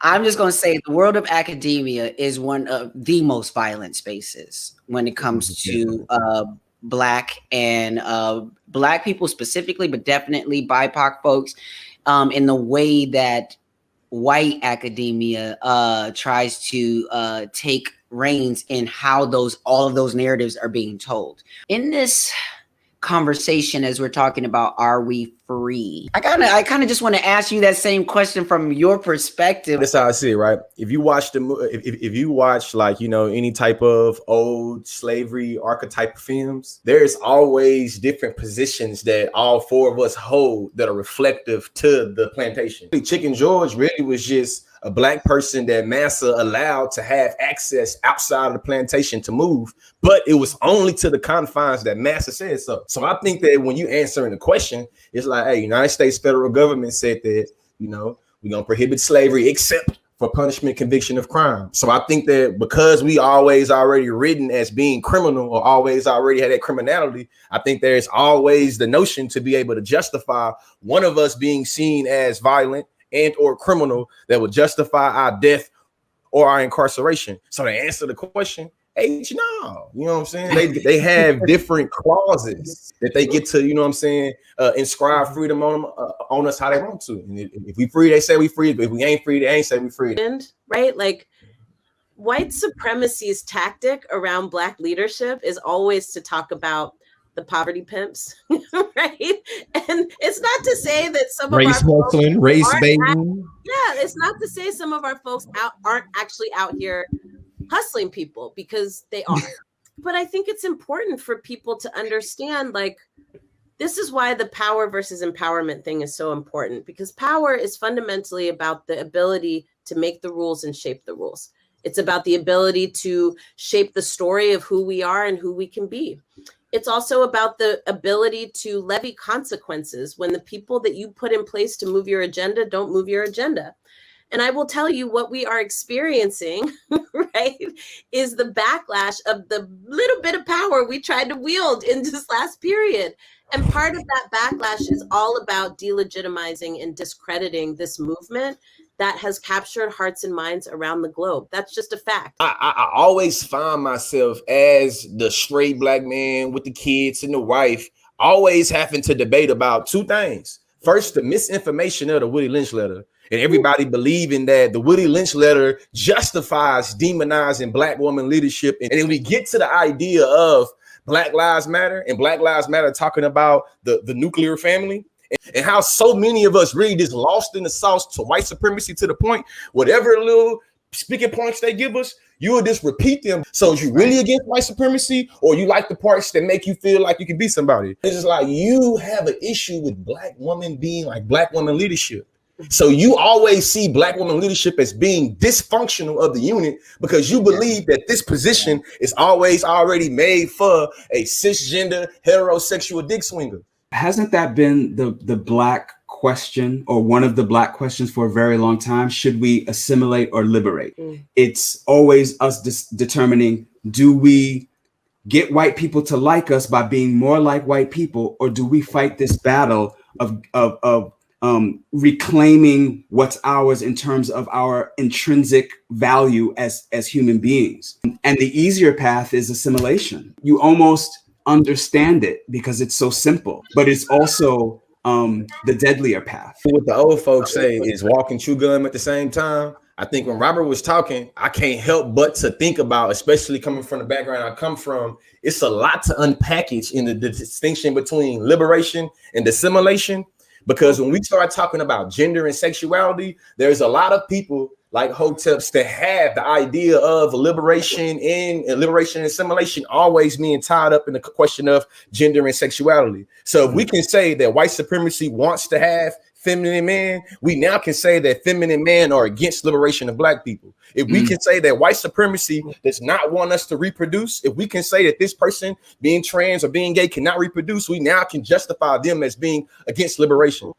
I'm just going to say the world of academia is one of the most violent spaces when it comes to black and black people specifically, but definitely BIPOC folks, in the way that white academia tries to take reins in how all of those narratives are being told. In this conversation, as we're talking about, are we free? I kind of just want to ask you that same question from your perspective. That's how I see it, right? If you watch if you watch, like, any type of old slavery archetype films, there's always different positions that all four of us hold that are reflective to the plantation. Chicken George really was just a black person that massa allowed to have access outside of the plantation to move, but it was only to the confines that massa said so. So I think that when you answering the question, it's like, hey, United States federal government said that, we're going to prohibit slavery except for punishment, conviction of crime. So I think that because we always already written as being criminal, or always already had that criminality, I think there's always the notion to be able to justify one of us being seen as violent and or criminal that would justify our death or our incarceration. So to answer the question, H, no, you know what I'm saying? They have different clauses that they get to, inscribe freedom on us how they want to. And if we free, they say we free. But if we ain't free, they ain't say we free. Right? Like, white supremacy's tactic around black leadership is always to talk about the poverty pimps, right? And it's not to say that some race of our hustling, race baiting. Yeah, it's not to say some of our folks aren't actually out here hustling people, because they are. But I think it's important for people to understand, like, this is why the power versus empowerment thing is so important, because power is fundamentally about the ability to make the rules and shape the rules. It's about the ability to shape the story of who we are and who we can be. It's also about the ability to levy consequences when the people that you put in place to move your agenda don't move your agenda. And I will tell you, what we are experiencing, right, is the backlash of the little bit of power we tried to wield in this last period. And part of that backlash is all about delegitimizing and discrediting this movement that has captured hearts and minds around the globe. That's just a fact. I always find myself, as the straight black man with the kids and the wife, always having to debate about two things. First, the misinformation of the Willie Lynch letter, and everybody believing that the Willie Lynch letter justifies demonizing black woman leadership. And then we get to the idea of Black Lives Matter, and Black Lives Matter talking about the nuclear family, and how so many of us really just lost in the sauce to white supremacy, to the point, whatever little speaking points they give us, you will just repeat them. So is you really against white supremacy, or you like the parts that make you feel like you can be somebody? It's just like, you have an issue with black women being like black woman leadership. So you always see black woman leadership as being dysfunctional of the unit, because you believe that this position is always already made for a cisgender heterosexual dick swinger. Hasn't that been the black question, or one of the black questions, for a very long time? Should we assimilate or liberate? It's always us determining, do we get white people to like us by being more like white people, or do we fight this battle of reclaiming what's ours in terms of our intrinsic value as human beings? And the easier path is assimilation. You almost understand it because it's so simple, but it's also the deadlier path. What the old folks say is walk and chew gum at the same time. I think when Robert was talking, I can't help but to think about, especially coming from the background I come from, it's a lot to unpackage in the distinction between liberation and assimilation. Because when we start talking about gender and sexuality, there's a lot of people like Hoteps that have the idea of liberation and assimilation always being tied up in the question of gender and sexuality. So if we can say that white supremacy wants to have feminine men, we now can say that feminine men are against liberation of black people. If we can say that white supremacy does not want us to reproduce, if we can say that this person being trans or being gay cannot reproduce, we now can justify them as being against liberation.